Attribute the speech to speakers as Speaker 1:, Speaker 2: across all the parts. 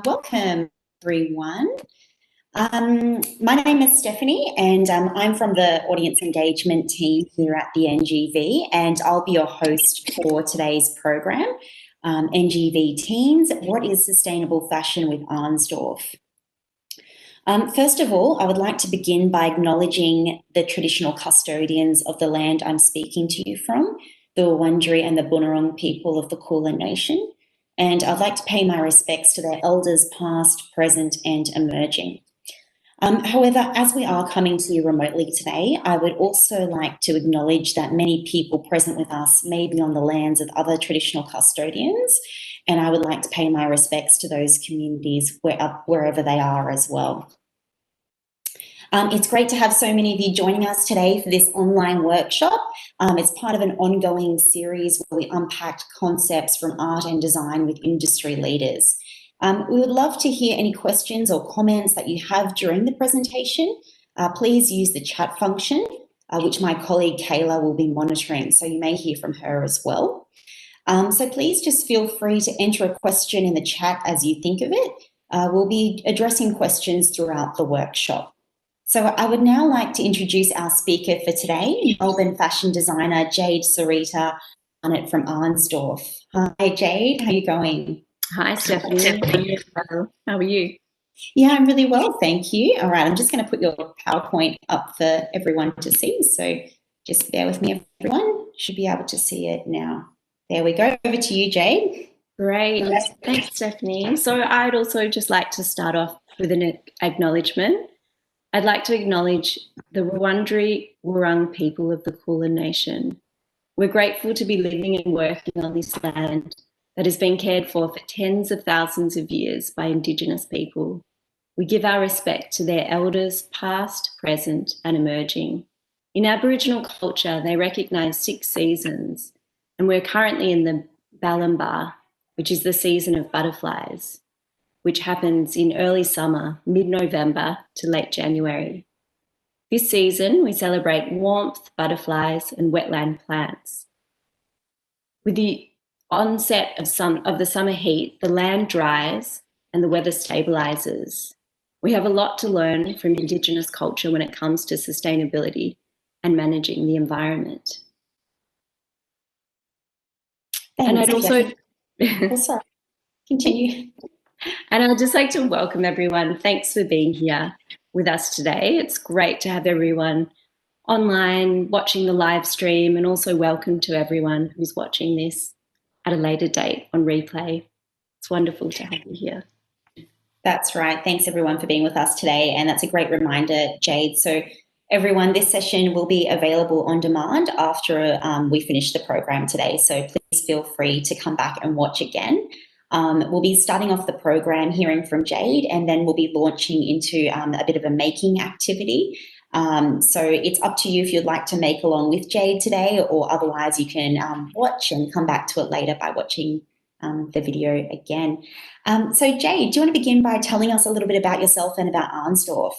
Speaker 1: Welcome, everyone. My name is Stephanie, and I'm from the audience engagement team here at the NGV, and I'll be your host for today's program, NGV Teens, What is Sustainable Fashion with Arnsdorf? First of all, I would like to begin by acknowledging the traditional custodians of the land I'm speaking to you from, the Wurundjeri and the Bunurong people of the Kulin Nation. And I'd like to pay my respects to their elders past, present and emerging. However, as we are coming to you remotely today, I would also like to acknowledge that many people present with us may be on the lands of other traditional custodians, and I would like to pay my respects to those communities wherever they are as well. It's great to have so many of you joining us today for this online workshop. It's part of an ongoing series where we unpacked concepts from art and design with industry leaders. We would love to hear any questions or comments that you have during the presentation. Please use the chat function, which my colleague Kayla will be monitoring, so you may hear from her as well. So please just feel free to enter a question in the chat as you think of it. We'll be addressing questions throughout the workshop. So I would now like to introduce our speaker for today, Melbourne fashion designer Jade Sarita Arnott from Arnsdorf. Hi Jade, how are you going?
Speaker 2: Hi Stephanie, how are you?
Speaker 1: Yeah, I'm really well, thank you. All right, I'm just going to put your PowerPoint up for everyone to see. So just bear with me, everyone. Should be able to see it now. There we go. Over to you, Jade.
Speaker 2: Great, thanks Stephanie. So I'd also just like to start off with an acknowledgement. I'd like to acknowledge the Wurundjeri Wurrung people of the Kulin Nation. We're grateful to be living and working on this land that has been cared for tens of thousands of years by Indigenous people. We give our respect to their elders, past, present, and emerging. In Aboriginal culture, they recognise 6 seasons, and we're currently in the Balambar, which is the season of butterflies, which happens in early summer, mid-November to late January. This season, we celebrate warmth, butterflies, and wetland plants. With the onset of the summer heat, the land dries and the weather stabilises. We have a lot to learn from Indigenous culture when it comes to sustainability and managing the environment.
Speaker 1: And I'd also... sorry, continue.
Speaker 2: And I'd just like to welcome everyone. Thanks for being here with us today. It's great to have everyone online watching the live stream, and also welcome to everyone who's watching this at a later date on replay. It's wonderful to have you here.
Speaker 1: That's right. Thanks everyone for being with us today. And that's a great reminder, Jade. So everyone, this session will be available on demand after we finish the program today. So please feel free to come back and watch again. We'll be starting off the program hearing from Jade, and then we'll be launching into a bit of a making activity. So it's up to you if you'd like to make along with Jade today, or otherwise you can watch and come back to it later by watching the video again. So Jade, do you want to begin by telling us a little bit about yourself and about Arnsdorf?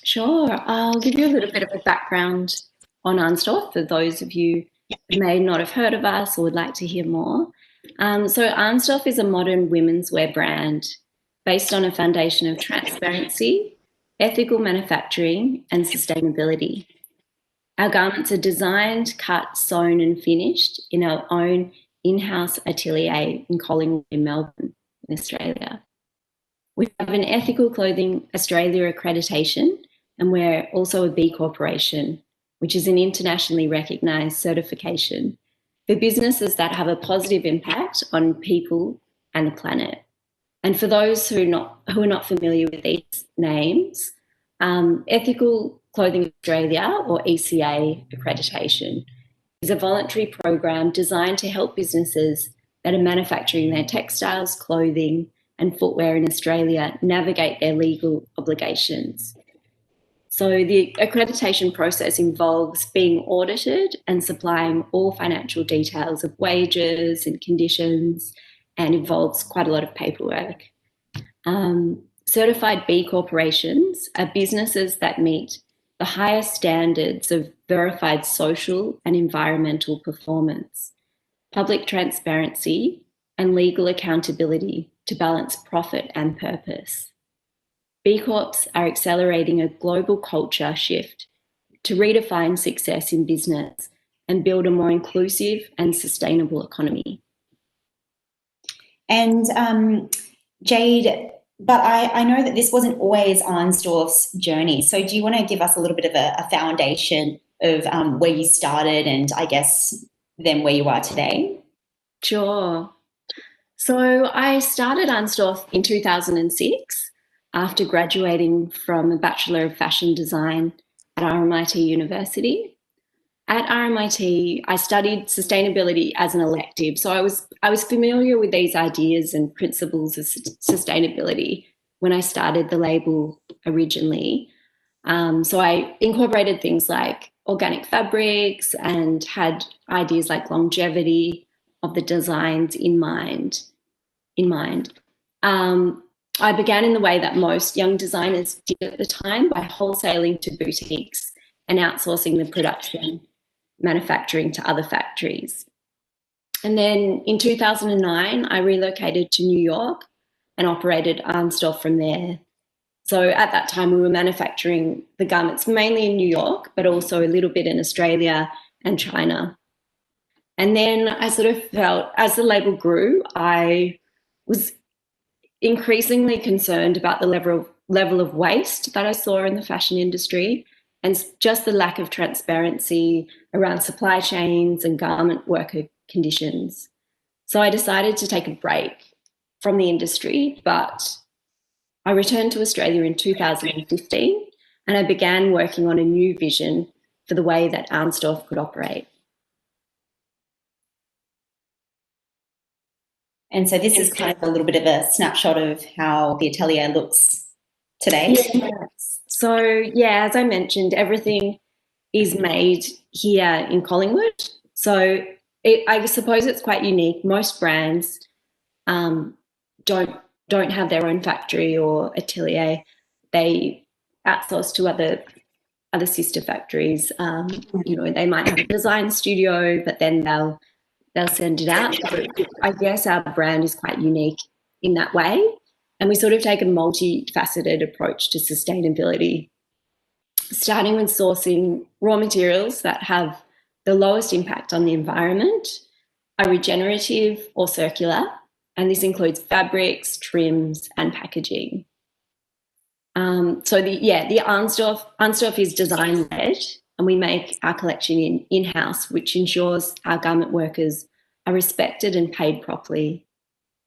Speaker 2: Sure. I'll give you a little bit of a background on Arnsdorf for those of you who may not have heard of us or would like to hear more. So Arnsdorf is a modern women's wear brand based on a foundation of transparency, ethical manufacturing and sustainability. Our garments are designed, cut, sewn and finished in our own in-house atelier in Collingwood in Melbourne, in Australia. We have an Ethical Clothing Australia accreditation, and we're also a B-Corporation, which is an internationally recognised certification for businesses that have a positive impact on people and the planet. And for those who are not familiar with these names, Ethical Clothing Australia, or ECA accreditation, is a voluntary program designed to help businesses that are manufacturing their textiles, clothing and footwear in Australia navigate their legal obligations. So the accreditation process involves being audited and supplying all financial details of wages and conditions, and involves quite a lot of paperwork. Certified B corporations are businesses that meet the highest standards of verified social and environmental performance, public transparency and legal accountability to balance profit and purpose. B-Corps are accelerating a global culture shift to redefine success in business and build a more inclusive and sustainable economy.
Speaker 1: And Jade, but I know that this wasn't always Arnsdorf's journey. So do you want to give us a little bit of a foundation of where you started and I guess then where you are today?
Speaker 2: Sure. So I started Arnsdorf in 2006 after graduating from a Bachelor of Fashion Design at RMIT University. At RMIT, I studied sustainability as an elective, so I was familiar with these ideas and principles of sustainability when I started the label originally. So I incorporated things like organic fabrics and had ideas like longevity of the designs in mind. I began in the way that most young designers did at the time, by wholesaling to boutiques and outsourcing the production manufacturing to other factories. And then in 2009, I relocated to New York and operated Arnsdorf from there. So at that time, we were manufacturing the garments mainly in New York, but also a little bit in Australia and China. And then I sort of felt, as the label grew, I was increasingly concerned about the level of waste that I saw in the fashion industry, and just the lack of transparency around supply chains and garment worker conditions. So I decided to take a break from the industry, but I returned to Australia in 2015 and I began working on a new vision for the way that Arnsdorf could operate.
Speaker 1: And so this is kind of a little bit of a snapshot of how the atelier looks today.
Speaker 2: Yes. So, yeah, as I mentioned, everything is made here in Collingwood. So I suppose it's quite unique. Most brands don't have their own factory or atelier. They outsource to other sister factories. You know, they might have a design studio, but then they'll send it out. So I guess our brand is quite unique in that way. And we sort of take a multifaceted approach to sustainability, starting with sourcing raw materials that have the lowest impact on the environment, are regenerative or circular, and this includes fabrics, trims, and packaging. So the Arnsdorf is design-led, and we make our collection in-house, which ensures our garment workers are respected and paid properly.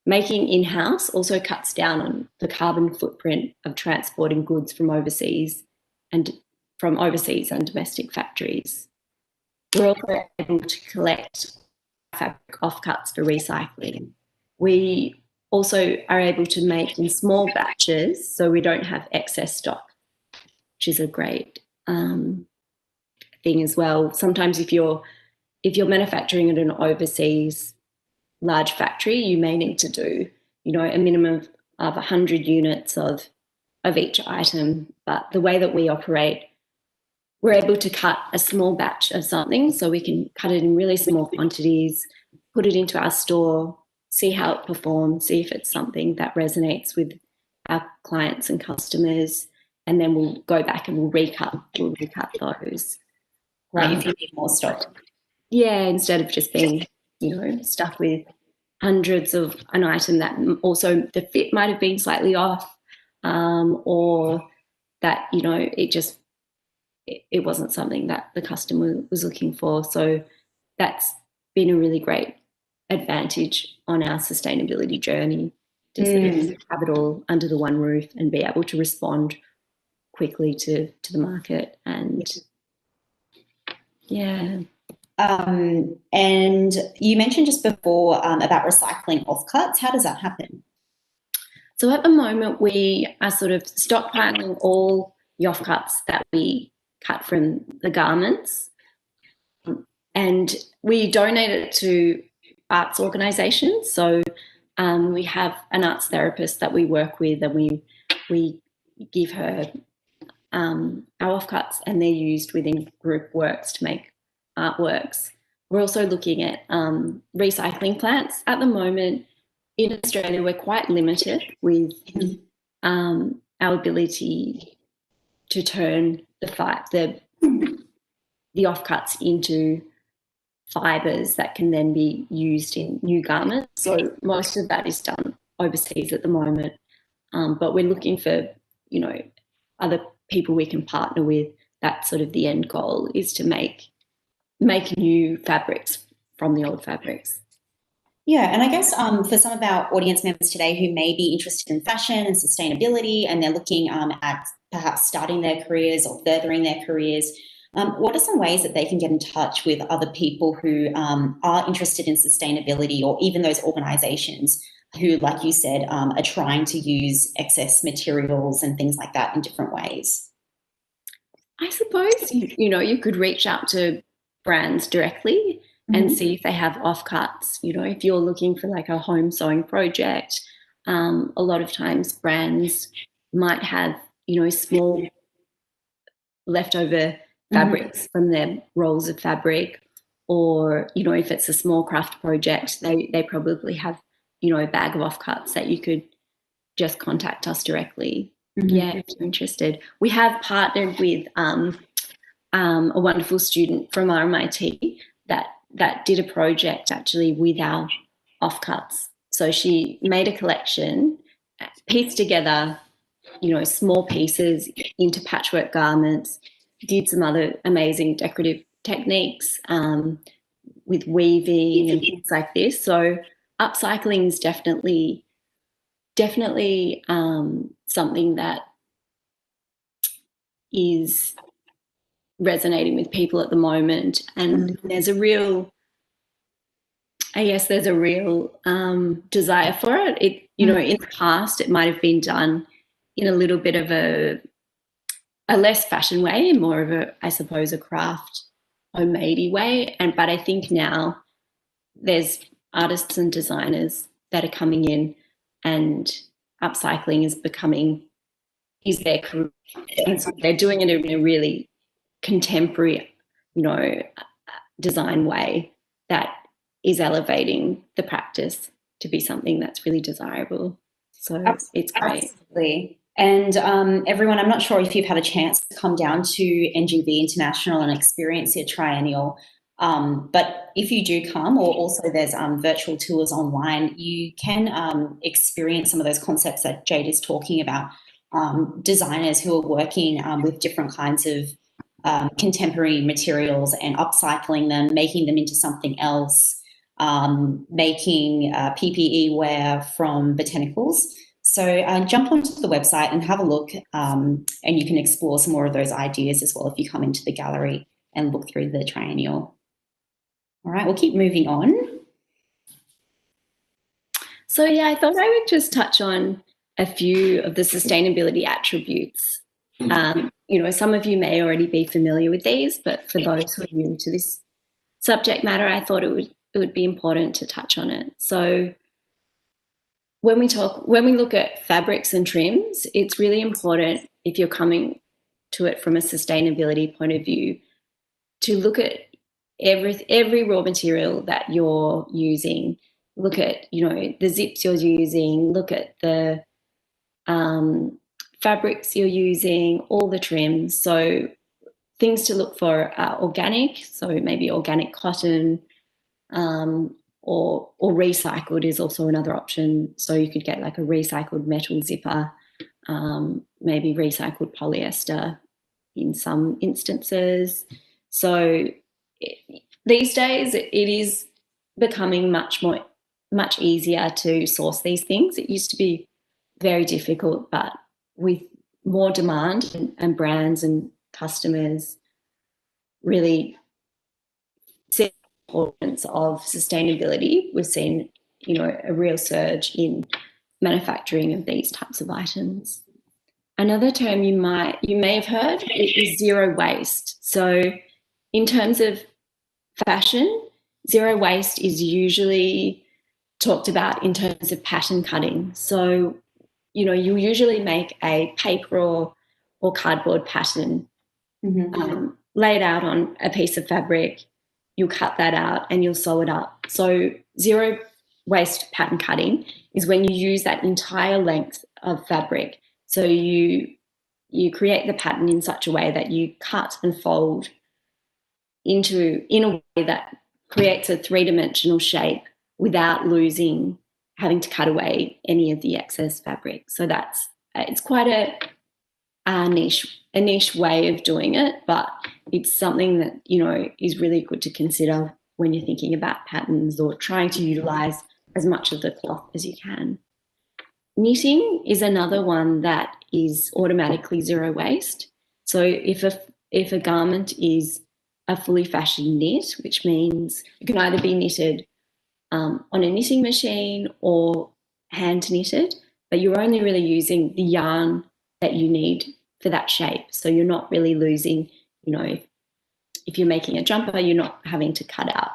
Speaker 2: Making in-house also cuts down on the carbon footprint of transporting goods from overseas and domestic factories. We're also able to collect fabric offcuts for recycling. We also are able to make in small batches, so we don't have excess stock, which is a great thing as well. Sometimes if you're manufacturing at an overseas large factory, you may need to do, you know, a minimum of 100 units of each item. But the way that we operate, we're able to cut a small batch of something, so we can cut it in really small quantities, put it into our store, see how it performs, see if it's something that resonates with our clients and customers, and then we'll go back and we'll recut those.
Speaker 1: Right, if you need more stock.
Speaker 2: Yeah, instead of just being, you know, stuck with hundreds of an item that also the fit might have been slightly off, or that, you know, it wasn't something that the customer was looking for. So that's been a really great advantage on our sustainability journey, to sort of have it all under the one roof and be able to respond quickly to the market. And yeah.
Speaker 1: And you mentioned just before about recycling offcuts. How does that happen?
Speaker 2: So at the moment, we are sort of stockpiling all the offcuts that we cut from the garments, and we donate it to arts organisations. So we have an arts therapist that we work with, and we give her our offcuts, and they're used within group works to make artworks. We're also looking at recycling plants. At the moment, in Australia, we're quite limited with our ability to turn the offcuts into fibres that can then be used in new garments. So most of that is done overseas at the moment. But we're looking for, other people we can partner with. That's sort of the end goal, is to make new fabrics from the old fabrics.
Speaker 1: Yeah, and I guess for some of our audience members today who may be interested in fashion and sustainability, and they're looking at perhaps starting their careers or furthering their careers, what are some ways that they can get in touch with other people who are interested in sustainability, or even those organisations who, like you said, are trying to use excess materials and things like that in different ways?
Speaker 2: I suppose, you could reach out to brands directly and see if they have offcuts. If you're looking for like a home sewing project, a lot of times brands might have, small leftover fabrics from their rolls of fabric, or, if it's a small craft project, they probably have, a bag of offcuts that you could just contact us directly. Yeah, if you're interested. We have partnered with a wonderful student from RMIT that did a project actually with our offcuts. So she made a collection, pieced together, small pieces into patchwork garments, did some other amazing decorative techniques with weaving and things like this. So upcycling is definitely something that is resonating with people at the moment, and there's a real desire for it. In the past it might have been done in a little bit of a less fashion way, and more of a, I suppose, a craft homemade-y way. But I think now there's artists and designers that are coming in, and upcycling is their career, and so they're doing it in a really contemporary, design way that is elevating the practice to be something that's really desirable. So it's great.
Speaker 1: Absolutely. And everyone, I'm not sure if you've had a chance to come down to NGV International and experience your triennial, but if you do come, or also there's virtual tours online, you can experience some of those concepts that Jade is talking about. Designers who are working with different kinds of contemporary materials and upcycling them, making them into something else, making PPE wear from botanicals. So jump onto the website and have a look, and you can explore some more of those ideas as well if you come into the gallery and look through the triennial. All right, we'll keep moving on.
Speaker 2: So yeah, I thought I would just touch on a few of the sustainability attributes. Some of you may already be familiar with these, but for those who are new to this subject matter, I thought it would be important to touch on it. So when we look at fabrics and trims, it's really important, if you're coming to it from a sustainability point of view, to look at every raw material that you're using. Look at, the zips you're using, look at the fabrics you're using, all the trims. So things to look for are organic, so maybe organic cotton, or recycled is also another option. So you could get like a recycled metal zipper, maybe recycled polyester in some instances. So these days it is becoming much easier to source these things. It used to be very difficult, but with more demand and brands and customers really see the importance of sustainability, we've seen, a real surge in manufacturing of these types of items. Another term you may have heard is zero waste. So in terms of fashion, zero waste is usually talked about in terms of pattern cutting. So, you usually make a paper or cardboard pattern, laid out on a piece of fabric. You'll cut that out and you'll sew it up. So zero waste pattern cutting is when you use that entire length of fabric. So you create the pattern in such a way that you cut and fold in a way that creates a three-dimensional shape without having to cut away any of the excess fabric. So it's quite a niche way of doing it, but it's something that, is really good to consider when you're thinking about patterns or trying to utilize as much of the cloth as you can. Knitting is another one that is automatically zero waste. So if a garment is a fully fashioned knit, which means it can either be knitted on a knitting machine or hand knitted, but you're only really using the yarn that you need for that shape. So you're not really losing, if you're making a jumper, you're not having to cut out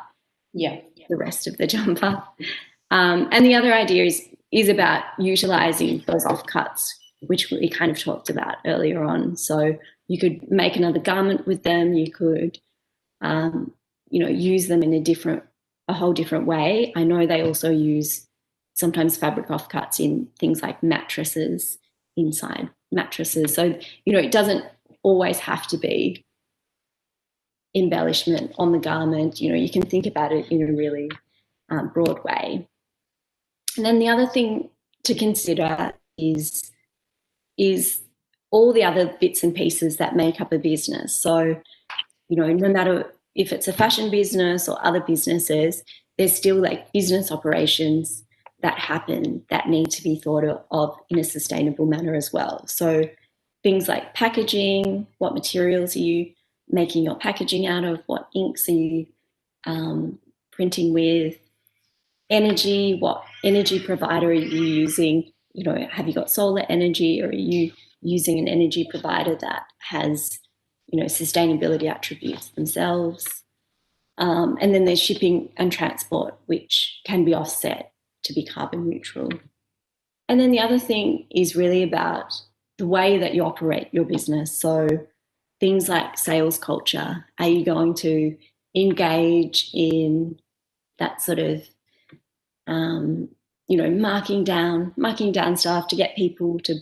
Speaker 2: the rest of the jumper. And the other idea is about utilising those offcuts, which we kind of talked about earlier on. So you could make another garment with them. You could, use them in a whole different way. I know they also use sometimes fabric offcuts in things like mattresses, inside mattresses. So, it doesn't always have to be embellishment on the garment. You can think about it in a really broad way. And then the other thing to consider is all the other bits and pieces that make up a business. So, no matter if it's a fashion business or other businesses, there's still like business operations that happen that need to be thought of in a sustainable manner as well. So things like packaging, what materials are you making your packaging out of, what inks are you printing with, energy, what energy provider are you using, have you got solar energy, or are you using an energy provider that has sustainability attributes themselves. And then there's shipping and transport, which can be offset to be carbon neutral. And then the other thing is really about the way that you operate your business. So things like sales culture. Are you going to engage in that sort of, marking down stuff to get people to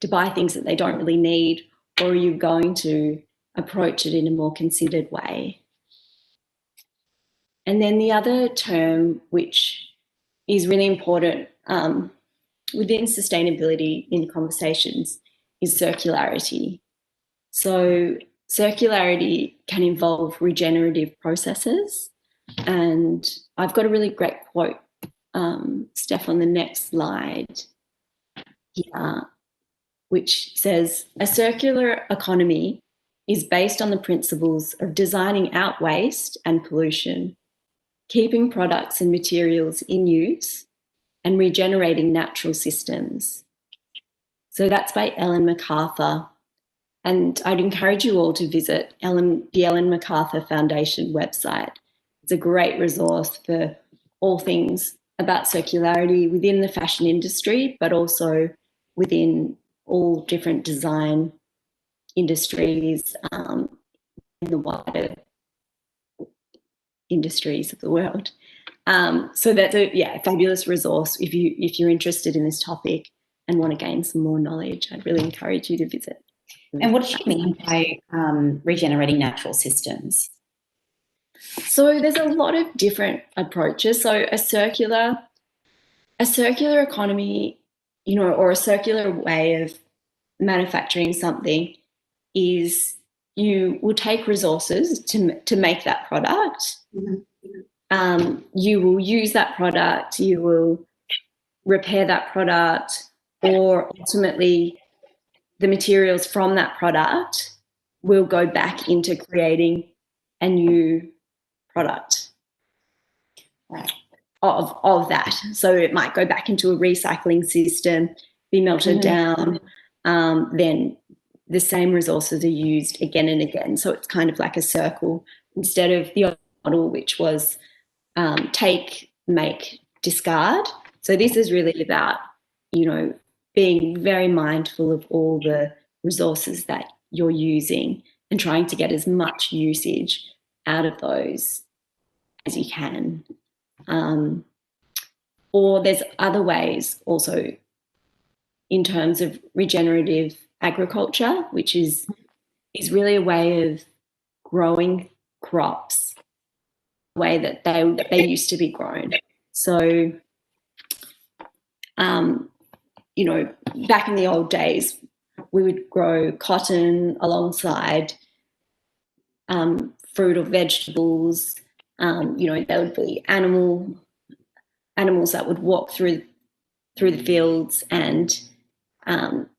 Speaker 2: buy things that they don't really need, or are you going to approach it in a more considered way? And then the other term, which is really important within sustainability in conversations, is circularity. So circularity can involve regenerative processes. And I've got a really great quote, Steph, on the next slide here, which says, "A circular economy is based on the principles of designing out waste and pollution, keeping products and materials in use, and regenerating natural systems." So that's by Ellen MacArthur. And I'd encourage you all to visit the Ellen MacArthur Foundation website. It's a great resource for all things about circularity within the fashion industry, but also within all different design industries in the wider industries of the world. So that's a fabulous resource if you're interested in this topic and want to gain some more knowledge. I'd really encourage you to visit.
Speaker 1: And what do you mean by regenerating natural systems?
Speaker 2: So there's a lot of different approaches. So a circular economy, or a circular way of manufacturing something is you will take resources to make that product. Mm-hmm. You will use that product, you will repair that product, or ultimately the materials from that product will go back into creating a new product of that. So it might go back into a recycling system, be melted down, then the same resources are used again and again. So it's kind of like a circle instead of the old model, which was take, make, discard. So this is really about, being very mindful of all the resources that you're using and trying to get as much usage out of those as you can. or there's other ways also in terms of regenerative agriculture, which is really a way of growing crops the way that they used to be grown. So, you know, back in the old days, we would grow cotton alongside fruit or vegetables. You know, there would be animals that would walk through the fields and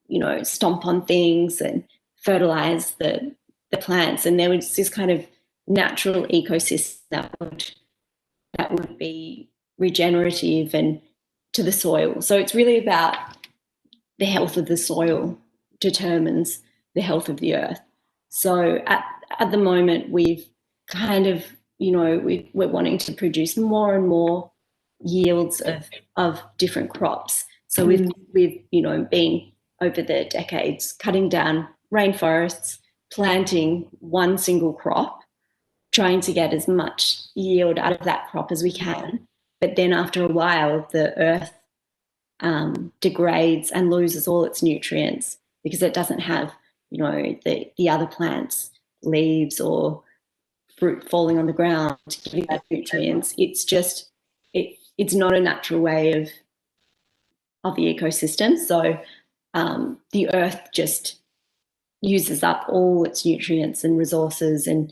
Speaker 2: you know, stomp on things and fertilize the plants, and there was this kind of natural ecosystem that would be regenerative and to the soil. So it's really about the health of the soil determines the health of the earth. So at the moment, we've kind of, you know, we're wanting to produce more and more yields of different crops. So we've you know, been over the decades cutting down rainforests, planting one single crop, trying to get as much yield out of that crop as we can. But then after a while, the earth degrades and loses all its nutrients because it doesn't have, you know, the other plants, leaves or fruit falling on the ground to give that nutrients. It's just, it's not a natural way of the ecosystem. So the earth just uses up all its nutrients and resources and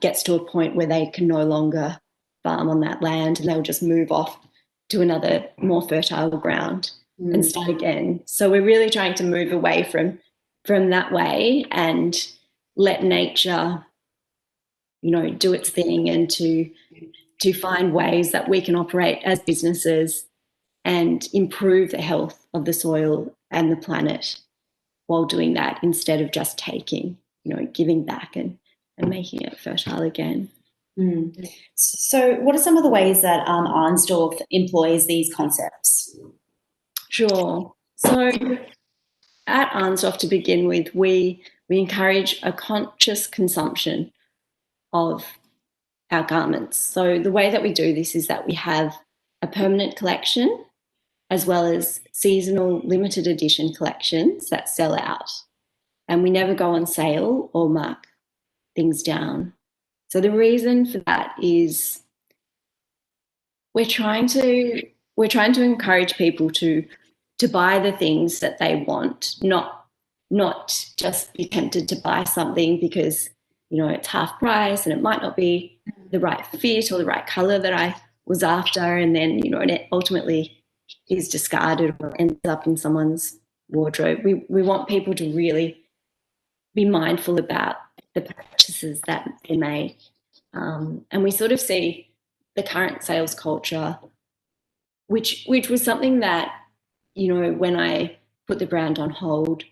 Speaker 2: gets to a point where they can no longer farm on that land, and they'll just move off to another more fertile ground and start again. So we're really trying to move away from that way and let nature, you know, do its thing, and to find ways that we can operate as businesses and improve the health of the soil and the planet while doing that, instead of just taking, you know, giving back and making it fertile again.
Speaker 1: So what are some of the ways that Arnsdorf employs these concepts?
Speaker 2: Sure. So at Arnsdorf, to begin with, we encourage a conscious consumption of our garments. So the way that we do this is that we have a permanent collection as well as seasonal limited edition collections that sell out. And we never go on sale or mark things down. So the reason for that is we're trying to encourage people to buy the things that they want, not just be tempted to buy something because, you know, it's half price and it might not be the right fit or the right color that I was after, and then, you know, and it ultimately is discarded or ends up in someone's wardrobe. We want people to really be mindful about the purchases that they make. And we sort of see the current sales culture, which was something that, you know, when I put the brand on hold,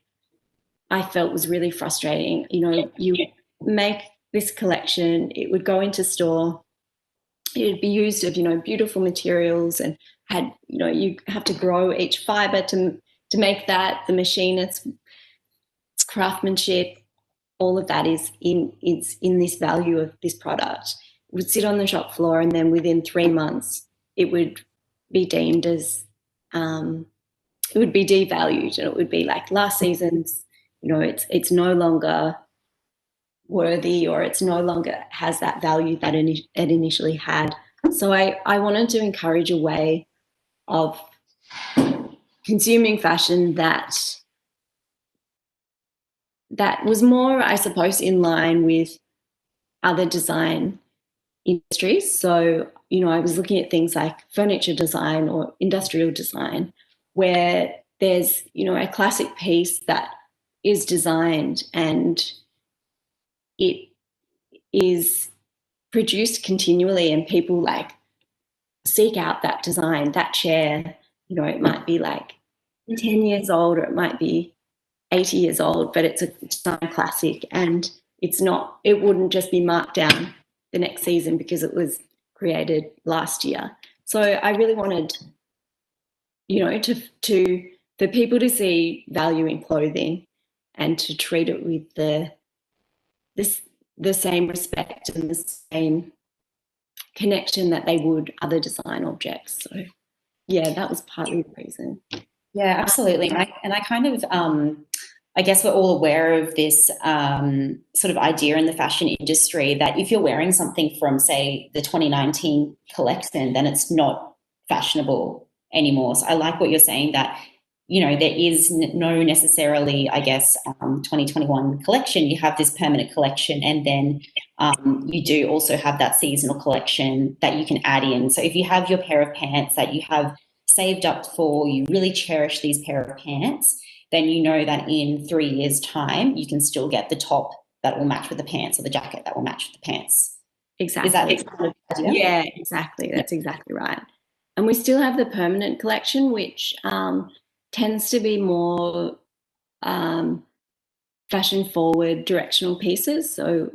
Speaker 2: I felt was really frustrating. You know, you make this collection, it would go into store, it would be used of, you know, beautiful materials, and had, you know, you have to grow each fiber to make that. The machinist's craftsmanship, all of that is in this value of this product. It would sit on the shop floor, and then within 3 months, it would be deemed as, it would be devalued, and it would be like last season's, you know, it's no longer worthy, or it's no longer has that value that it initially had. So I wanted to encourage a way of consuming fashion that was more, I suppose, in line with other design industries. So, you know, I was looking at things like furniture design or industrial design, where there's, you know, a classic piece that is designed and it is produced continually, and people like seek out that design, that chair. You know, it might be like 10 years old, or it might be 80 years old, but it's a design classic, and it wouldn't just be marked down the next season because it was created last year. So I really wanted, you know, for people to see value in clothing and to treat it with the same respect and the same connection that they would other design objects. So Yeah, that was partly the reason.
Speaker 1: Yeah, absolutely. And I kind of, I guess we're all aware of this sort of idea in the fashion industry that if you're wearing something from, say, the 2019 collection, then it's not fashionable anymore. So I like what you're saying that, there is no necessarily, I guess, 2021 collection. You have this permanent collection, and then you do also have that seasonal collection that you can add in. So if you have your pair of pants that you have saved up for, you really cherish these pair of pants, then you know that in 3 years' time, you can still get the top that will match with the pants, or the jacket that will match with the pants.
Speaker 2: Exactly.
Speaker 1: Is that the idea?
Speaker 2: Yeah, exactly. That's exactly right. And we still have the permanent collection, which tends to be more fashion forward directional pieces. So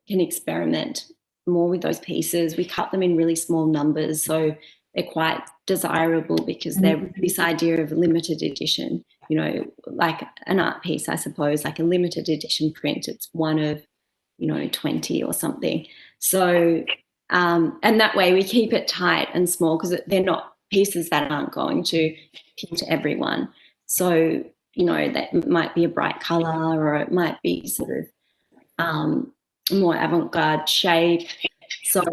Speaker 2: can experiment more with those pieces. We cut them in really small numbers, so they're quite desirable because they're this idea of limited edition, like an art piece, I suppose, like a limited edition print. It's one of, 20 or something. So, and that way we keep it tight and small because they're not pieces that aren't going to appeal to everyone. So, that might be a bright color, or it might be sort of more avant-garde shape. So,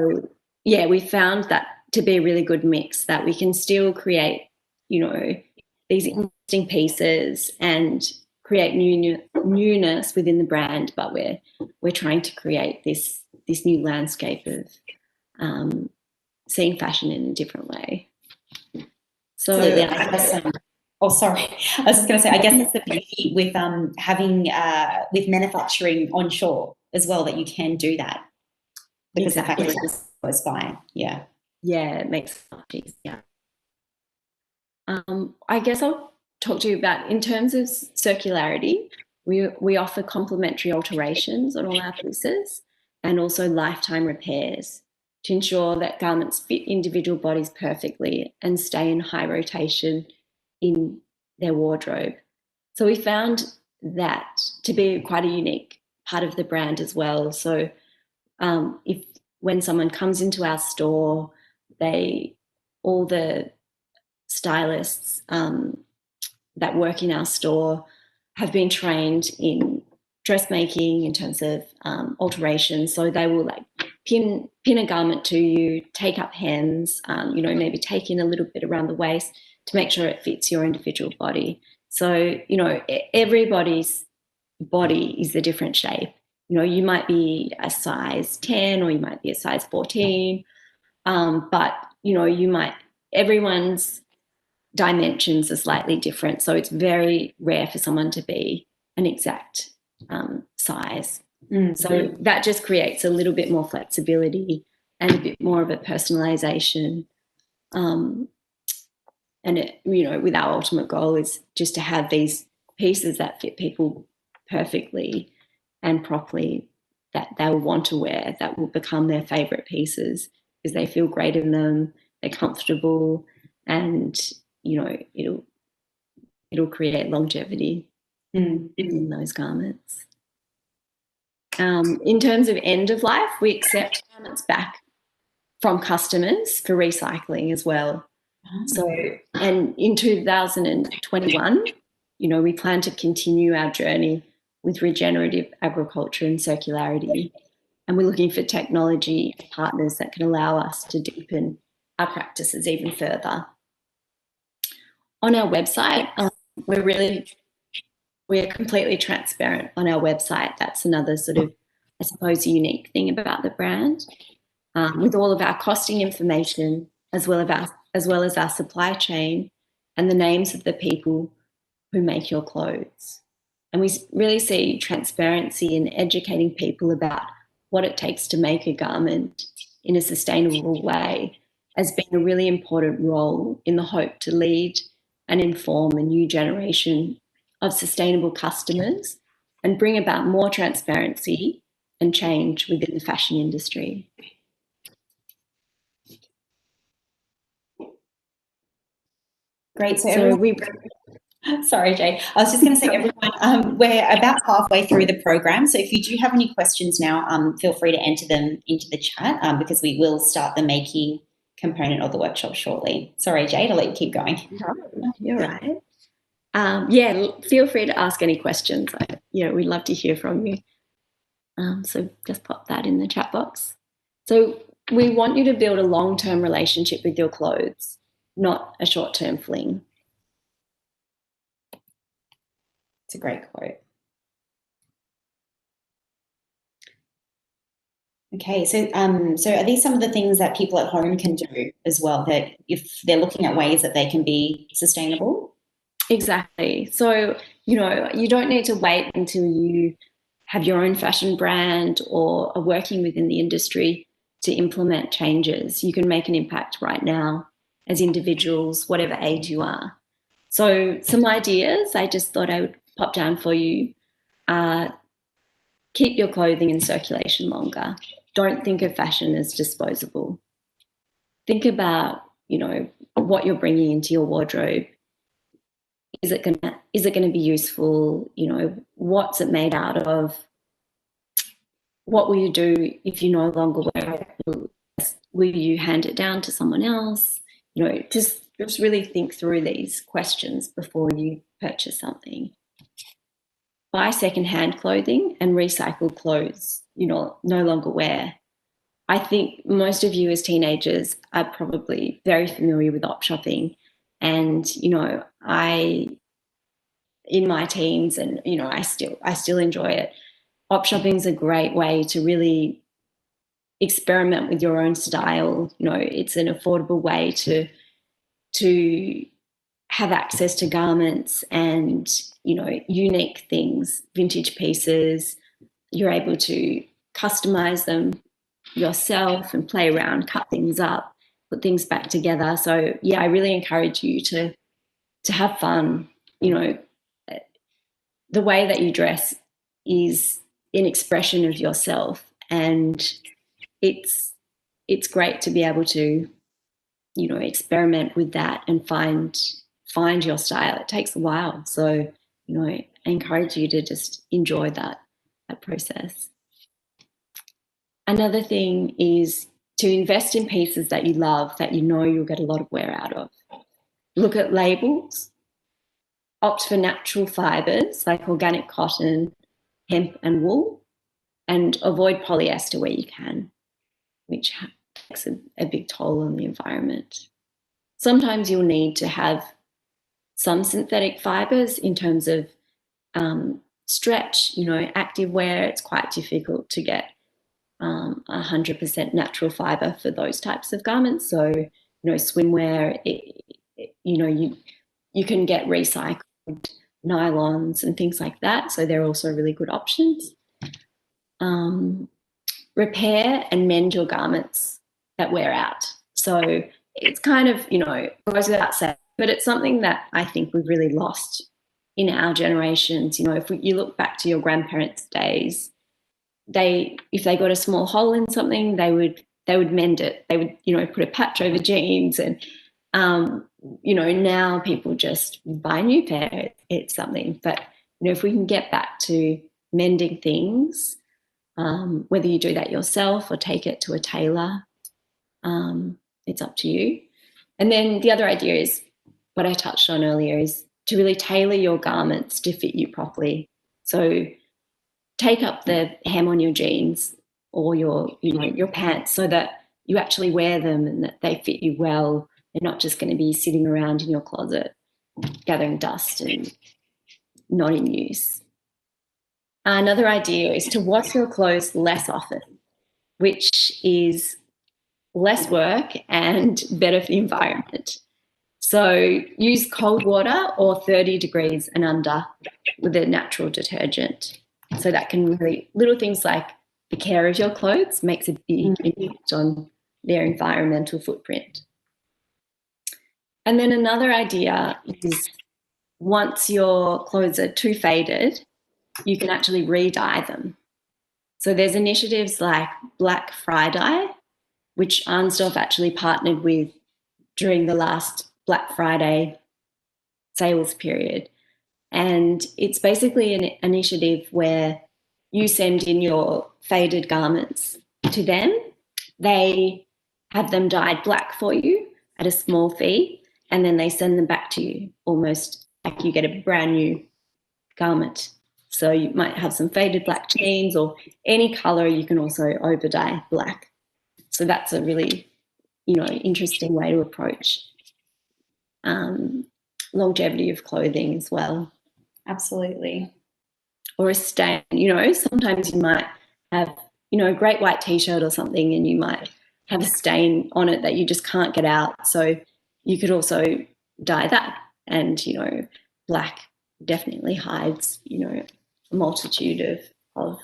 Speaker 2: yeah, we found that to be a really good mix, that we can still create, these interesting pieces and create newness within the brand, but we're trying to create this new landscape of seeing fashion in a different way. So,
Speaker 1: absolutely. I guess, oh, sorry. I was just going to say, I guess that's the beauty with having with manufacturing onshore as well, that you can do that because
Speaker 2: exactly.
Speaker 1: the factory is close by. Yeah.
Speaker 2: Yeah, it makes it much easier. I guess I'll talk to you about, in terms of circularity, we offer complementary alterations on all our pieces, and also lifetime repairs to ensure that garments fit individual bodies perfectly and stay in high rotation in their wardrobe. So we found that to be quite a unique part of the brand as well. So when someone comes into our store, all the stylists that work in our store have been trained in dressmaking in terms of alterations. So they will pin a garment to you, take up hems, maybe take in a little bit around the waist to make sure it fits your individual body. So, everybody's body is a different shape. You might be a size 10 or you might be a size 14, but, everyone's dimensions are slightly different. So it's very rare for someone to be an exact size. Mm-hmm. So that just creates a little bit more flexibility and a bit more of a personalization. And it, with our ultimate goal is just to have these pieces that fit people perfectly and properly, that they'll want to wear, that will become their favorite pieces because they feel great in them, they're comfortable, and it'll create longevity in those garments. In terms of end of life, we accept garments back from customers for recycling as well. So, and in 2021, we plan to continue our journey with regenerative agriculture and circularity. And we're looking for technology partners that can allow us to deepen our practices even further. On our website, we're completely transparent on our website. That's another sort of, I suppose, unique thing about the brand, with all of our costing information, as well as our supply chain and the names of the people who make your clothes. And we really see transparency in educating people about what it takes to make a garment in a sustainable way as being a really important role in the hope to lead and inform a new generation of sustainable customers and bring about more transparency and change within the fashion industry.
Speaker 1: Great. Sorry, Jade. I was just going to say, everyone, we're about halfway through the program. So if you do have any questions now, feel free to enter them into the chat because we will start the making component of the workshop shortly. Sorry, Jade, I'll let you keep going.
Speaker 2: No, you're right. Yeah, feel free to ask any questions. We'd love to hear from you. So just pop that in the chat box. So we want you to build a long-term relationship with your clothes, not a short-term fling.
Speaker 1: It's a great quote. Okay, so are these some of the things that people at home can do as well, that if they're looking at ways that they can be sustainable?
Speaker 2: Exactly. So, you don't need to wait until you have your own fashion brand or are working within the industry to implement changes. You can make an impact right now as individuals, whatever age you are. So some ideas I just thought I would pop down for you are keep your clothing in circulation longer. Don't think of fashion as disposable. Think about, what you're bringing into your wardrobe. Is it gonna be useful? What's it made out of? What will you do if you no longer wear it? Will you hand it down to someone else? Just really think through these questions before you purchase something. Buy secondhand clothing and recycled clothes no longer wear. I think most of you as teenagers are probably very familiar with op shopping. And, I, in my teens and, I still enjoy it. Op shopping is a great way to really experiment with your own style. It's an affordable way to have access to garments and, unique things, vintage pieces. You're able to customize them yourself and play around, cut things up, put things back together. So yeah, I really encourage you to have fun. The way that you dress is an expression of yourself, and it's great to be able to experiment with that and find your style. It takes a while, so I encourage you to just enjoy that process. Another thing is to invest in pieces that you love, that you'll get a lot of wear out of. Look at labels. Opt for natural fibres like organic cotton, hemp and wool, and avoid polyester where you can, which takes a big toll on the environment. Sometimes you'll need to have some synthetic fibres in terms of stretch, active wear. It's quite difficult to get 100% natural fibre for those types of garments. So, swimwear, you can get recycled nylons and things like that. So they're also really good options. Repair and mend your garments that wear out. So it's kind of, goes without saying, but it's something that I think we've really lost in our generations. If you look back to your grandparents' days, if they got a small hole in something, they would mend it. They would, put a patch over jeans, and now people just buy a new pair. It's something. But if we can get back to mending things, whether you do that yourself or take it to a tailor, it's up to you. And then the other idea is what I touched on earlier, is to really tailor your garments to fit you properly. So take up the hem on your jeans or your pants so that you actually wear them and that they fit you well. They're not just going to be sitting around in your closet gathering dust and not in use. Another idea is to wash your clothes less often, which is less work and better for the environment. So use cold water or 30 degrees and under with a natural detergent. So that can really, little things like the care of your clothes makes a big impact on their environmental footprint. And then another idea is, once your clothes are too faded, you can actually re-dye them. So there's initiatives like Black Friday, which Arnsdorf actually partnered with during the last Black Friday sales period. And it's basically an initiative where you send in your faded garments to them. They have them dyed black for you at a small fee, and then they send them back to you almost like you get a brand new garment. So you might have some faded black jeans or any colour. You can also over dye black. So that's a really, interesting way to approach longevity of clothing as well.
Speaker 1: Absolutely.
Speaker 2: Or a stain, sometimes you might have, a great white t-shirt or something, and you might have a stain on it that you just can't get out. So you could also dye that. And, black definitely hides, a multitude of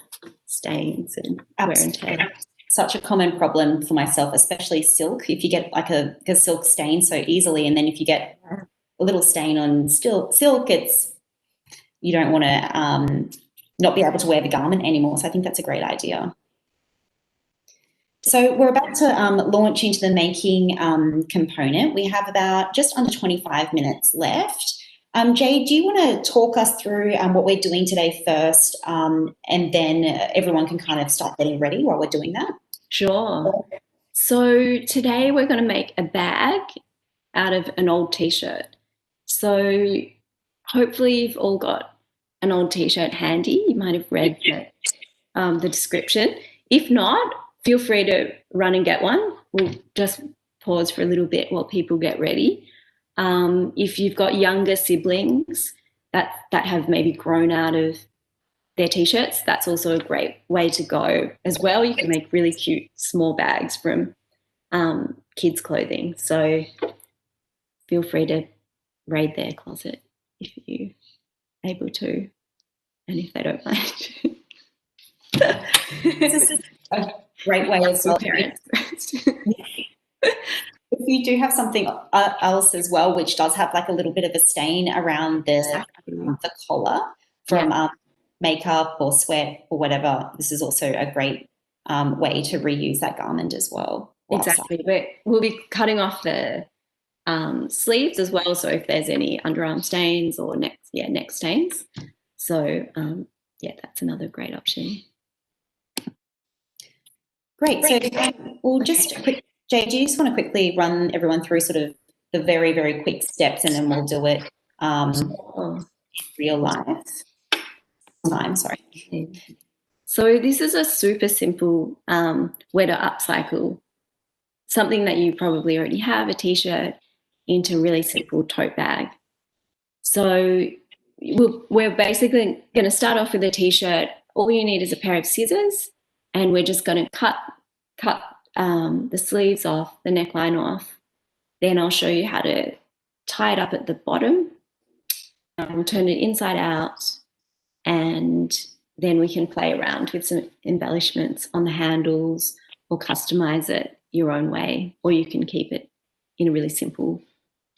Speaker 2: stains and wear and tear.
Speaker 1: Such a common problem for myself, especially silk. If you get like a silk stain so easily, and then if you get a little stain on silk, you don't want to not be able to wear the garment anymore. So I think that's a great idea. So we're about to launch into the making component. We have about just under 25 minutes left. Jade, do you want to talk us through what we're doing today first, and then everyone can kind of start getting ready while we're doing that?
Speaker 2: Sure. So today we're going to make a bag out of an old t-shirt. So hopefully you've all got an old t-shirt handy. You might have read the description. If not, feel free to run and get one. We'll just pause for a little bit while people get ready. If you've got younger siblings that have maybe grown out of their t-shirts, that's also a great way to go as well. You can make really cute small bags from kids' clothing. So feel free to raid their closet if you're able to, and if they don't mind.
Speaker 1: This is a great way as well. If you do have something else as well, which does have like a little bit of a stain around the collar from makeup or sweat or whatever, this is also a great way to reuse that garment as well.
Speaker 2: Exactly. We'll be cutting off the sleeves as well, so if there's any underarm stains or neck stains. So that's another great option.
Speaker 1: Great. So we'll just Jade, do you just want to quickly run everyone through sort of the very, very quick steps, and then we'll do it in real life time, sorry.
Speaker 2: So this is a super simple way to upcycle something that you probably already have, a t-shirt, into a really simple tote bag. So we're basically going to start off with a t-shirt. All you need is a pair of scissors, and we're just going to cut the sleeves off, the neckline off. Then I'll show you how to tie it up at the bottom. We'll turn it inside out, and then we can play around with some embellishments on the handles or customize it your own way, or you can keep it in a really simple,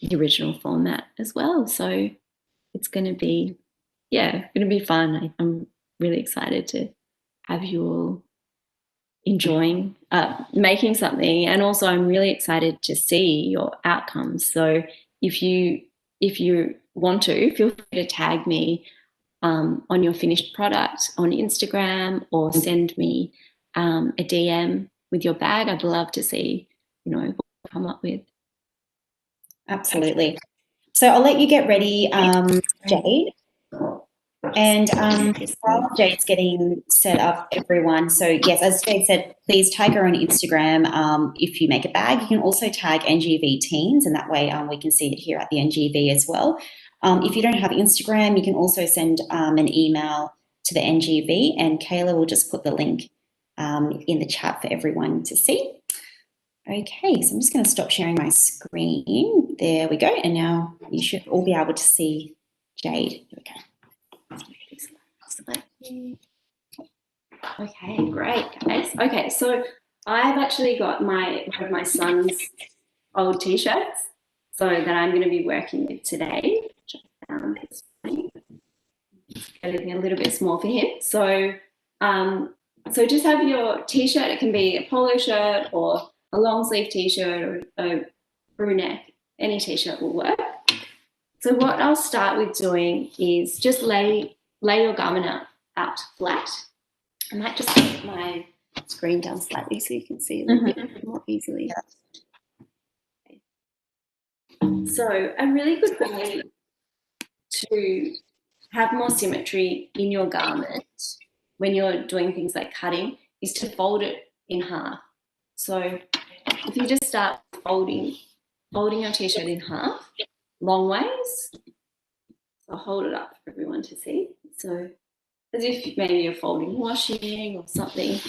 Speaker 2: the original format as well. So it's going to be, fun. I'm really excited to have you all enjoying making something, and also I'm really excited to see your outcomes. So if you want to, feel free to tag me on your finished product on Instagram, or send me a DM with your bag. I'd love to see what you come up with.
Speaker 1: Absolutely. So I'll let you get ready, Jade. And while Jade's getting set up, everyone, so yes, as Jade said, please tag her on Instagram. If you make a bag, you can also tag NGV Teens, and that way we can see it here at the NGV as well. If you don't have Instagram, you can also send an email to the NGV, and Kayla will just put the link in the chat for everyone to see. Okay, so I'm just going to stop sharing my screen. There we go. And now you should all be able to see Jade. Here we go.
Speaker 2: Okay, great, guys. Okay, so I've actually got one of my son's old t-shirts, so that I'm going to be working with today. Getting a little bit small for him. So, so just have your t-shirt. It can be a polo shirt or a long sleeve t-shirt or a crew neck. Any t-shirt will work. So what I'll start with doing is just lay your garment out flat. I might just get my screen down slightly so you can see a little bit more easily.
Speaker 1: Yeah.
Speaker 2: So a really good way to have more symmetry in your garment when you're doing things like cutting is to fold it in half. So if you just start folding your t-shirt in half, long ways, I'll hold it up for everyone to see. So as if maybe you're folding washing or something,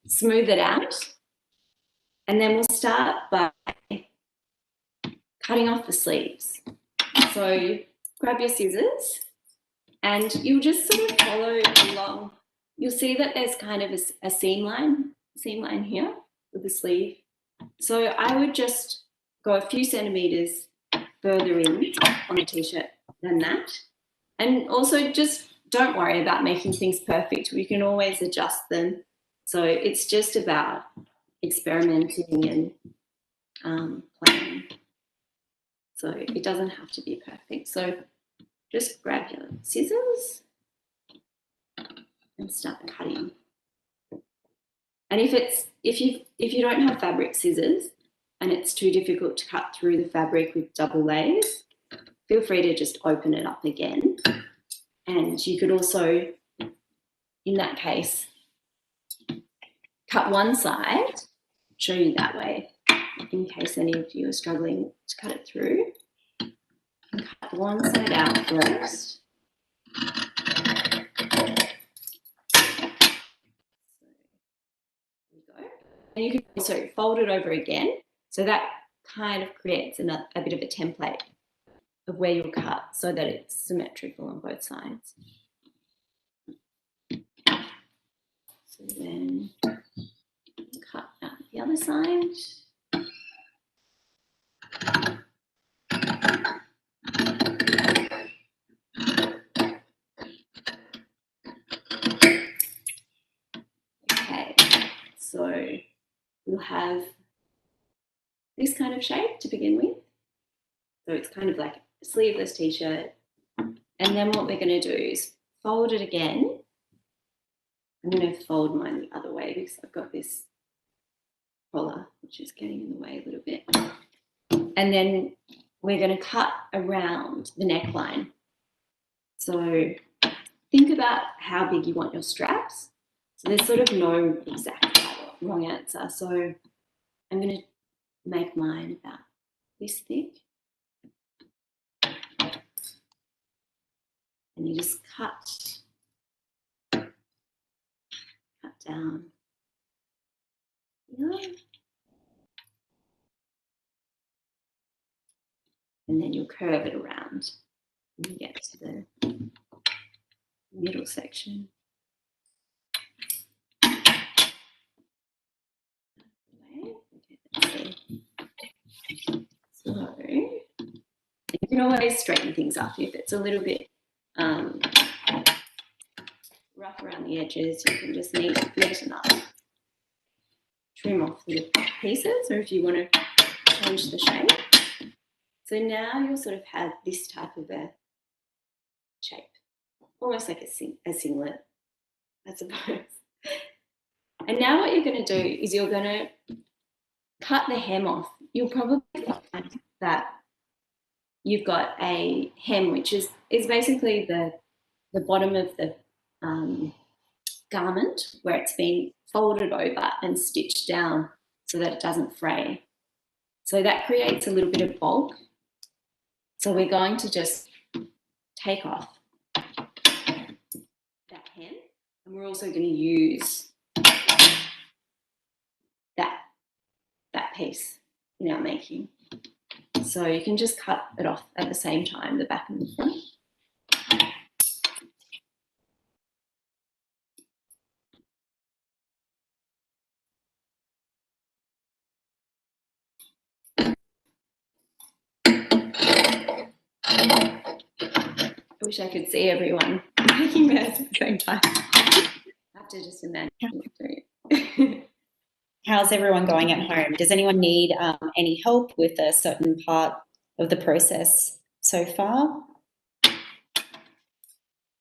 Speaker 2: smooth it out. And then we'll start by cutting off the sleeves. So grab your scissors and you'll just sort of follow along. You'll see that there's kind of a seam line here with the sleeve. So I would just go a few centimeters further in on the t-shirt than that. And also just don't worry about making things perfect. We can always adjust them. So it's just about experimenting and playing. So it doesn't have to be perfect. So just grab your scissors and start cutting. And if you don't have fabric scissors and it's too difficult to cut through the fabric with double layers, feel free to just open it up again. And you could also, in that case, cut one side, show you that way, in case any of you are struggling to cut it through. And cut one side out first. There you go. And you can also fold it over again. So that kind of creates a bit of a template of where you'll cut so that it's symmetrical on both sides. So then cut out the other side. Okay, so we'll have this kind of shape to begin with. So it's kind of like a sleeveless t-shirt. And then what we're going to do is fold it again. I'm going to fold mine the other way because I've got this collar, which is getting in the way a little bit. And then we're going to cut around the neckline. So think about how big you want your straps. So there's sort of no exact right or wrong answer. So I'm going to make mine about this thick. And you just cut down here. And then you'll curve it around when you get to the middle section. So you can always straighten things up if it's a little bit rough around the edges. You can just neaten up, trim off the pieces, or if you want to change the shape. So now you'll sort of have this type of a shape, almost like a singlet, I suppose. And now what you're going to do is you're going to cut the hem off. You'll probably find that you've got a hem, which is basically the bottom of the garment where it's been folded over and stitched down so that it doesn't fray. So that creates a little bit of bulk. So we're going to just take off that hem, and we're also going to use that piece in our making. So you can just cut it off at the same time, the back and the front. I wish I could see everyone making theirs at the same time. I have to just imagine it.
Speaker 1: How's everyone going at home? Does anyone need any help with a certain part of the process so far?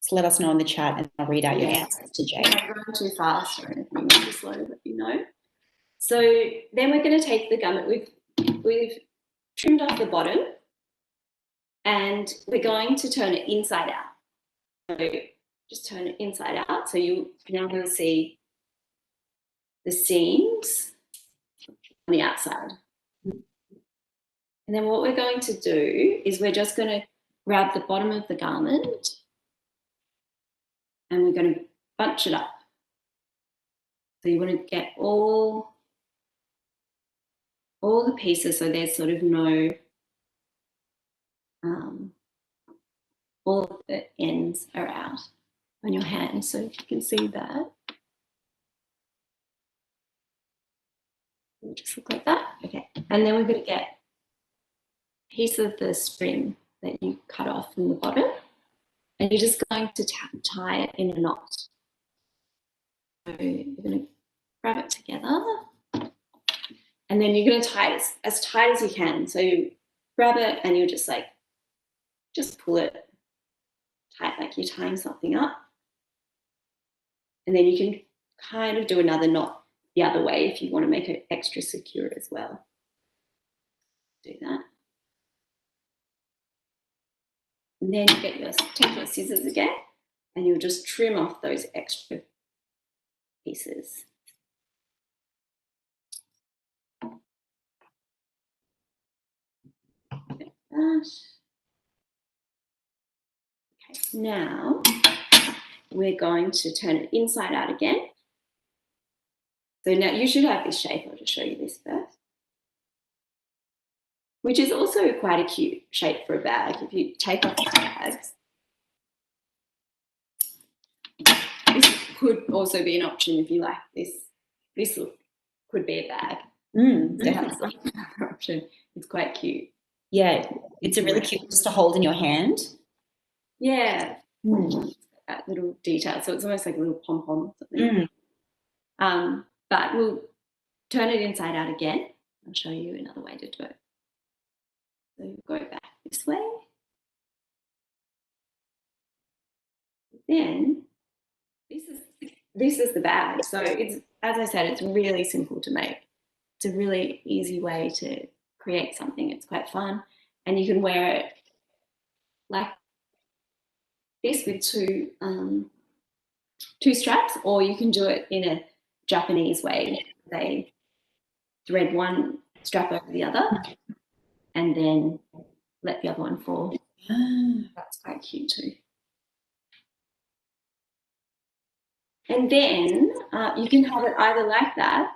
Speaker 1: just let us know in the chat and I'll read out your answers to Jade.
Speaker 2: If I'm going too fast or anything, too slow, let you know. So then we're going to take the garment. We've trimmed off the bottom and we're going to turn it inside out. So just turn it inside out. So you now will see the seams on the outside. And then what we're going to do is we're just going to grab the bottom of the garment and we're going to bunch it up. So you want to get all the pieces so there's sort of no, all of the ends are out on your hand. So if you can see that. It'll just look like that. Okay. And then we're going to get a piece of the string that you cut off from the bottom and you're just going to tie it in a knot. So you're going to grab it together and then you're going to tie it as tight as you can. So you grab it and you're just pull it tight like you're tying something up. And then you can kind of do another knot the other way if you want to make it extra secure as well. Do that. And then you take your scissors again and you'll just trim off those extra pieces. Like that. Okay, now we're going to turn it inside out again. So now you should have this shape. I'll just show you this first. Which is also quite a cute shape for a bag. If you take off the bags, this could also be an option if you like this. This look could be a bag.
Speaker 1: Definitely.
Speaker 2: Another option. It's quite cute.
Speaker 1: Yeah, it's a really cute just to hold in your hand.
Speaker 2: Yeah. That little detail. So it's almost like a little pom-pom or something. But we'll turn it inside out again. I'll show you another way to do it. So go back this way. Then this is the bag. So it's, as I said, it's really simple to make. It's a really easy way to create something. It's quite fun. And you can wear it like this with two straps, or you can do it in a Japanese way. They thread one strap over the other and then let the other one fall. That's quite cute too. And then you can have it either like that,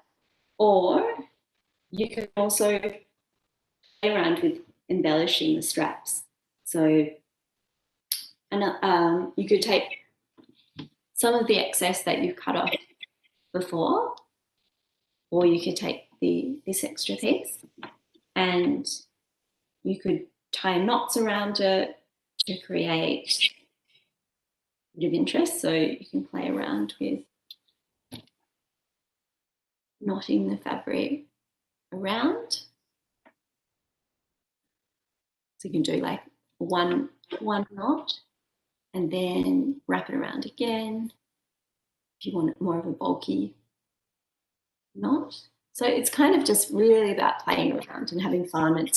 Speaker 2: or you can also play around with embellishing the straps. So you could take some of the excess that you've cut off before, or you could take this extra piece and you could tie knots around it to create a bit of interest. So you can play around with knotting the fabric around. So you can do like one knot and then wrap it around again if you want it more of a bulky knot. So it's kind of just really about playing around and having fun.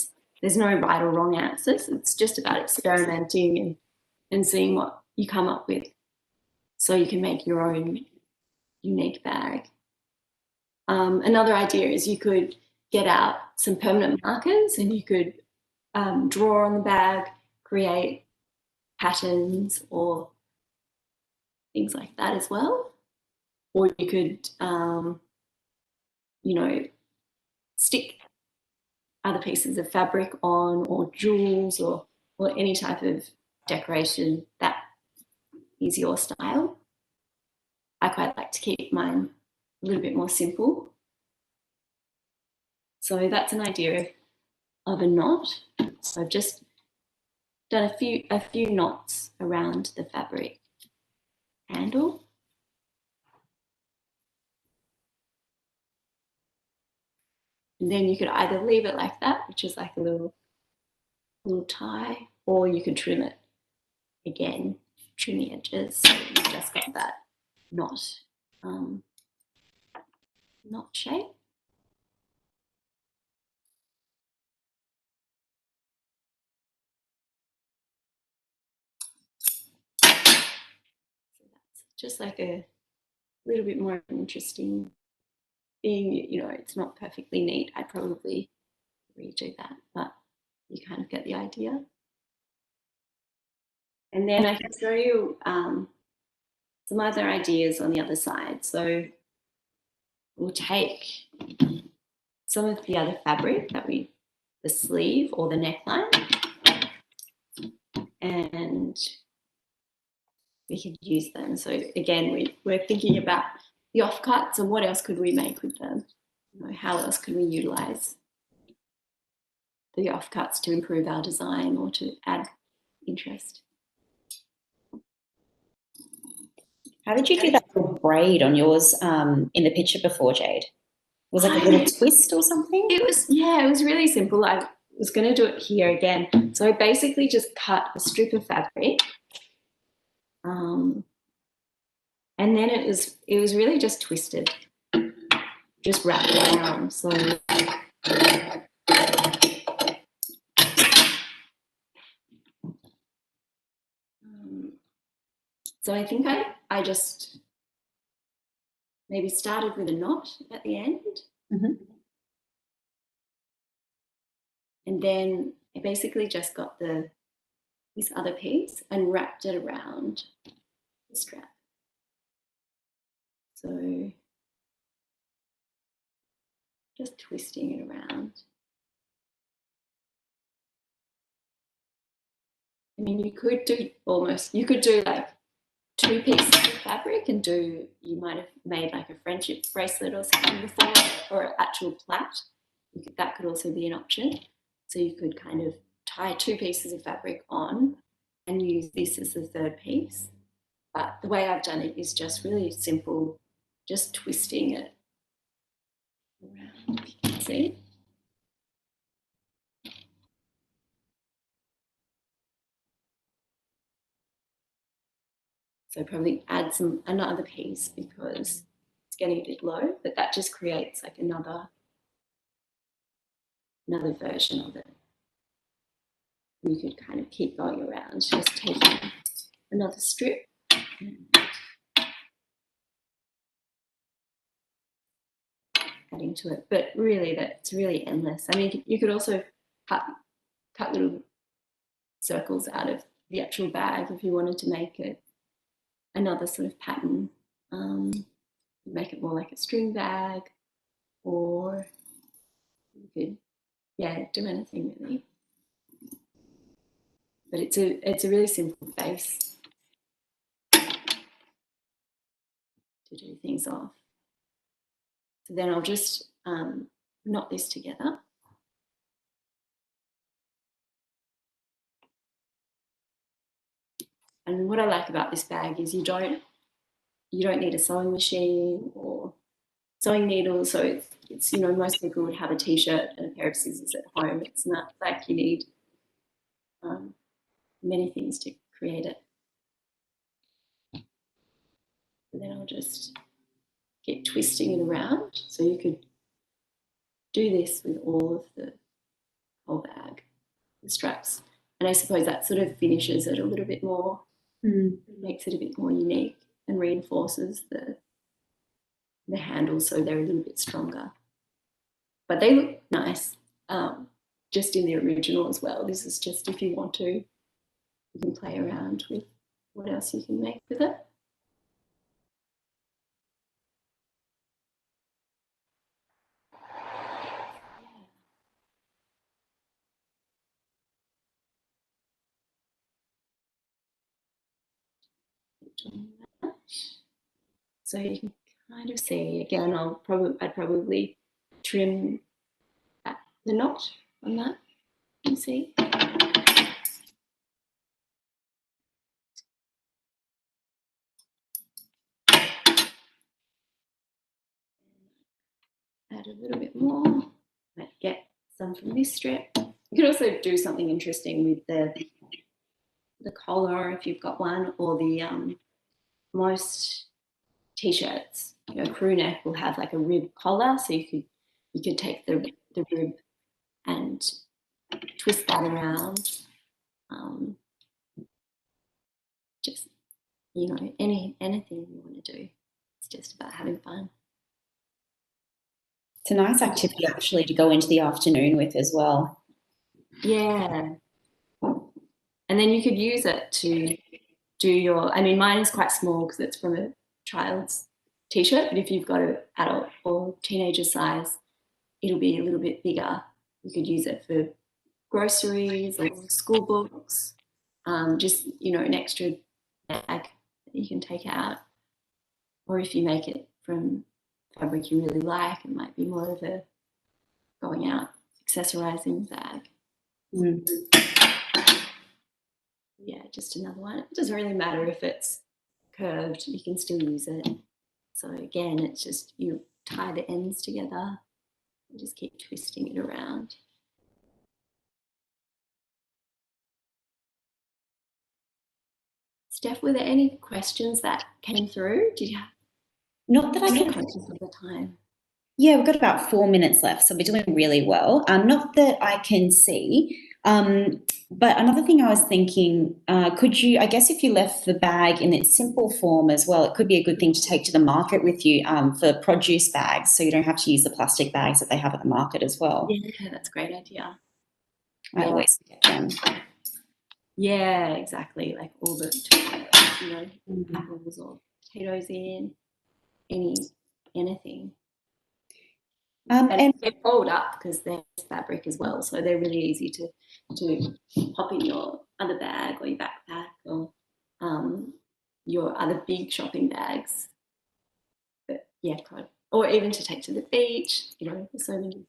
Speaker 2: There's no right or wrong answers. It's just about experimenting and seeing what you come up with so you can make your own unique bag. Another idea is you could get out some permanent markers and you could draw on the bag, create patterns or things like that as well. Or you could, stick other pieces of fabric on, or jewels, or any type of decoration that is your style. I quite like to keep mine a little bit more simple. So that's an idea of a knot. So I've just done a few knots around the fabric handle. And then you could either leave it like that, which is like a little tie, or you could trim it again trim the edges so you've just got that knot shape. So that's just like a little bit more interesting thing. You know, it's not perfectly neat. I'd probably redo that, but you kind of get the idea. And then I can show you some other ideas on the other side. So we'll take some of the other fabric that the sleeve or the neckline, and we could use them. So again, we're thinking about the offcuts and what else could we make with them? You know, how else could we utilize the offcuts to improve our design or to add interest?
Speaker 1: How did you do that little braid on yours in the picture before, Jade? Was it like a little twist or something?
Speaker 2: It was really simple. I was going to do it here again. So I basically just cut a strip of fabric, and then it was really just twisted, just wrapped around. So I think I just maybe started with a knot at the end.
Speaker 1: Mm-hmm.
Speaker 2: And then I basically just got this other piece and wrapped it around the strap. So just twisting it around. I mean, you could do like 2 pieces of fabric and you might have made like a friendship bracelet or something before, or an actual plait. That could also be an option. So you could kind of tie 2 pieces of fabric on and use this as the 3rd piece. But the way I've done it is just really simple, just twisting it around. You can see. So probably add another piece because it's getting a bit low, but that just creates like another version of it. You could kind of keep going around, just taking another strip. Adding to it, but really that's really endless. I mean, you could also cut little circles out of the actual bag if you wanted to make it another sort of pattern. Make it more like a string bag, or you could, do anything really. But it's a really simple base to do things off. So then I'll just knot this together. And what I like about this bag is you don't need a sewing machine or sewing needles. So it's you know, most people would have a t-shirt and a pair of scissors at home. It's not like you need many things to create it. And then I'll just keep twisting it around. So you could do this with all of the whole bag, the straps. And I suppose that sort of finishes it a little bit more, makes it a bit more unique and reinforces the handles so they're a little bit stronger. But they look nice, just in the original as well. This is just if you want to, you can play around with what else you can make with it. So you can kind of see, again, I'd probably trim the knot on that, you can see. Add a little bit more, might get some from this strip. You could also do something interesting with the collar if you've got one, or the most t-shirts, crew neck will have like a rib collar, so you could take the rib and twist that around. Just anything you want to do. It's just about having fun.
Speaker 1: It's a nice activity actually to go into the afternoon with as well.
Speaker 2: Yeah. And then you could use it to do mine is quite small because it's from a child's t-shirt, but if you've got an adult or teenager size, it'll be a little bit bigger. You could use it for groceries or school books, just, an extra bag that you can take out. Or if you make it from fabric you really like, it might be more of a going out accessorizing bag. Yeah, just another one. It doesn't really matter if it's curved, you can still use it. So again, it's just you tie the ends together and just keep twisting it around. Steph, were there any questions that came through? Did you have?
Speaker 1: Not that I can.
Speaker 2: Conscious of the time.
Speaker 1: Yeah, we've got about 4 minutes left, so we're doing really well. Not that I can see, but another thing I was thinking, could you, I guess if you left the bag in its simple form as well, it could be a good thing to take to the market with you for produce bags, so you don't have to use the plastic bags that they have at the market as well.
Speaker 2: Yeah, that's a great idea.
Speaker 1: I always get them.
Speaker 2: Yeah, exactly. Like all the, apples or potatoes in, anything. And they fold up because they're fabric as well, so they're really easy to pop in your other bag or your backpack or your other big shopping bags. But yeah, or even to take to the beach. There's so many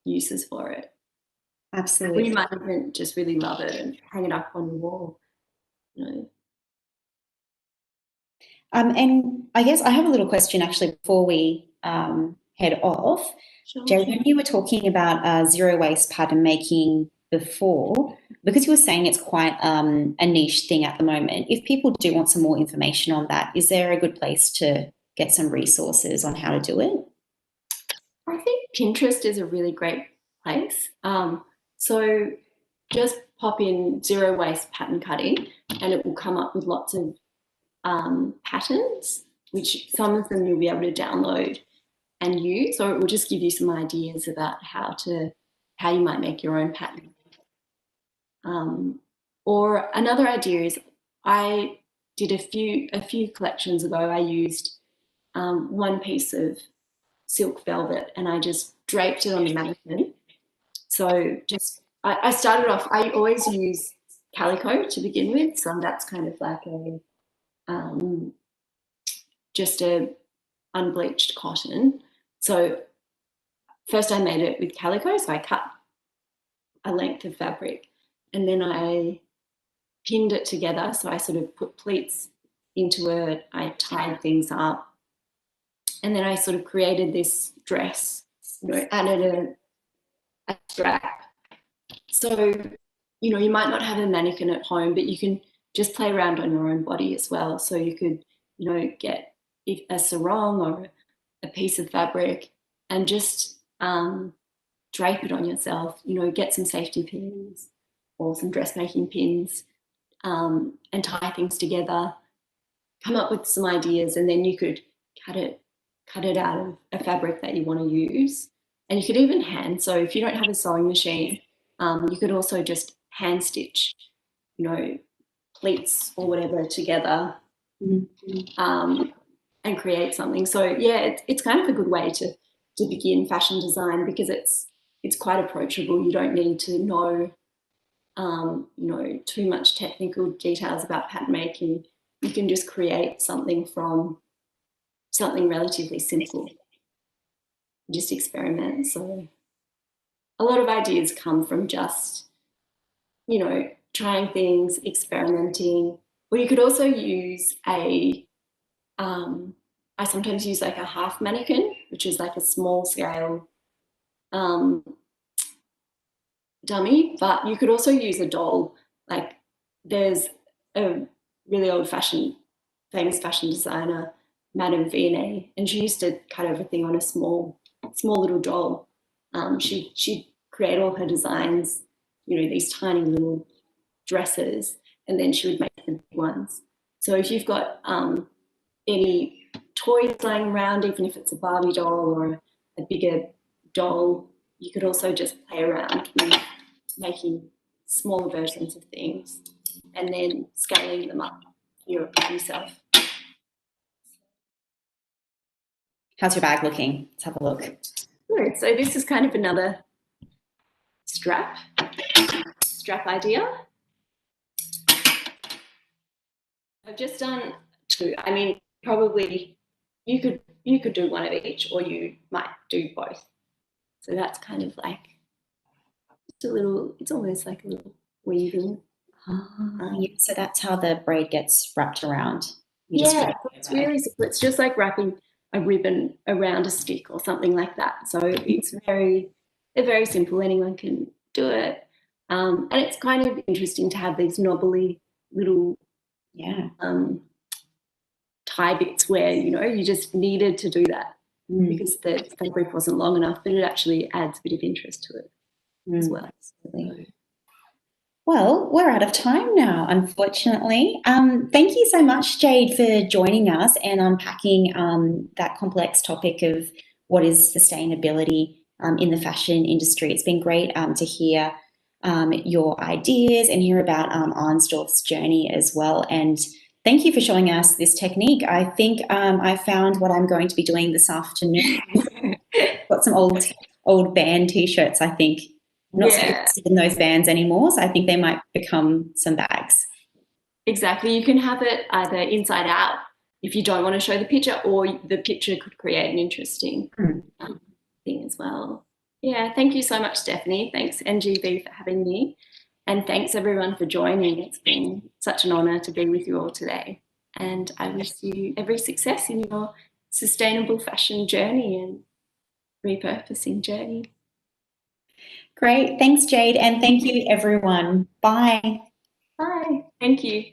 Speaker 2: uses for it.
Speaker 1: Absolutely.
Speaker 2: Or you might even just really love it and hang it up on your wall.
Speaker 1: And I guess I have a little question actually before we head off.
Speaker 2: Sure.
Speaker 1: Jade, when you were talking about zero waste pattern making before, because you were saying it's quite a niche thing at the moment, if people do want some more information on that, is there a good place to get some resources on how to do it?
Speaker 2: I think Pinterest is a really great place. So just pop in zero waste pattern cutting and it will come up with lots of patterns, which some of them you'll be able to download and use, or it will just give you some ideas about how you might make your own pattern. Or another idea is I did a few collections ago, I used one piece of silk velvet and I just draped it on the mannequin. So I started off, I always use calico to begin with, so that's kind of like just a unbleached cotton. So first I made it with calico, so I cut a length of fabric and then I pinned it together. So I sort of put pleats into it, I tied things up, and then I sort of created this dress, added a strap. So, you might not have a mannequin at home, but you can just play around on your own body as well. So you could, get a sarong or a piece of fabric and just drape it on yourself, get some safety pins or some dressmaking pins and tie things together, come up with some ideas, and then you could cut it out of a fabric that you want to use. And you could even hand, so if you don't have a sewing machine, you could also just hand stitch, pleats or whatever together and create something. So yeah, it's kind of a good way to begin fashion design because it's quite approachable. You don't need to know, too much technical details about pattern making. You can just create something from something relatively simple. Just experiment. So a lot of ideas come from just, trying things, experimenting. Or you could also use I sometimes use like a half mannequin, which is like a small scale dummy, but you could also use a doll. Like there's a really old-fashioned, famous fashion designer, Madame V&A, and she used to cut everything on a small little doll. She'd create all her designs, these tiny little dresses, and then she would make the big ones. So if you've got any toys lying around, even if it's a Barbie doll or a bigger doll, you could also just play around with making smaller versions of things and then scaling them up yourself.
Speaker 1: How's your bag looking? Let's have a look.
Speaker 2: Good. So this is kind of another strap idea. I've just done two. I mean, probably you could do one of each, or you might do both. So that's kind of like just a little. It's almost like a little weaving.
Speaker 1: So that's how the braid gets wrapped around.
Speaker 2: It's really simple. It's just like wrapping a ribbon around a stick or something like that. So they're very simple. Anyone can do it, and it's kind of interesting to have these knobbly little tie bits where you just needed to do that because the fabric wasn't long enough, but it actually adds a bit of interest to it as well.
Speaker 1: Absolutely. Well, we're out of time now, unfortunately. Thank you so much, Jade, for joining us and unpacking that complex topic of what is sustainability in the fashion industry. It's been great to hear your ideas and hear about Arnsdorf's journey as well. And thank you for showing us this technique. I think I found what I'm going to be doing this afternoon. Got some old band T-shirts, I think. I'm not so interested in those bands anymore, so I think they might become some bags.
Speaker 2: Exactly. You can have it either inside out if you don't want to show the picture, or the picture could create an interesting thing as well. Yeah, thank you so much, Stephanie. Thanks, NGV, for having me. And thanks, everyone, for joining. It's been such an honour to be with you all today. And I wish you every success in your sustainable fashion journey and repurposing journey.
Speaker 1: Great. Thanks, Jade. And thank you, everyone. Bye.
Speaker 2: Bye. Thank you.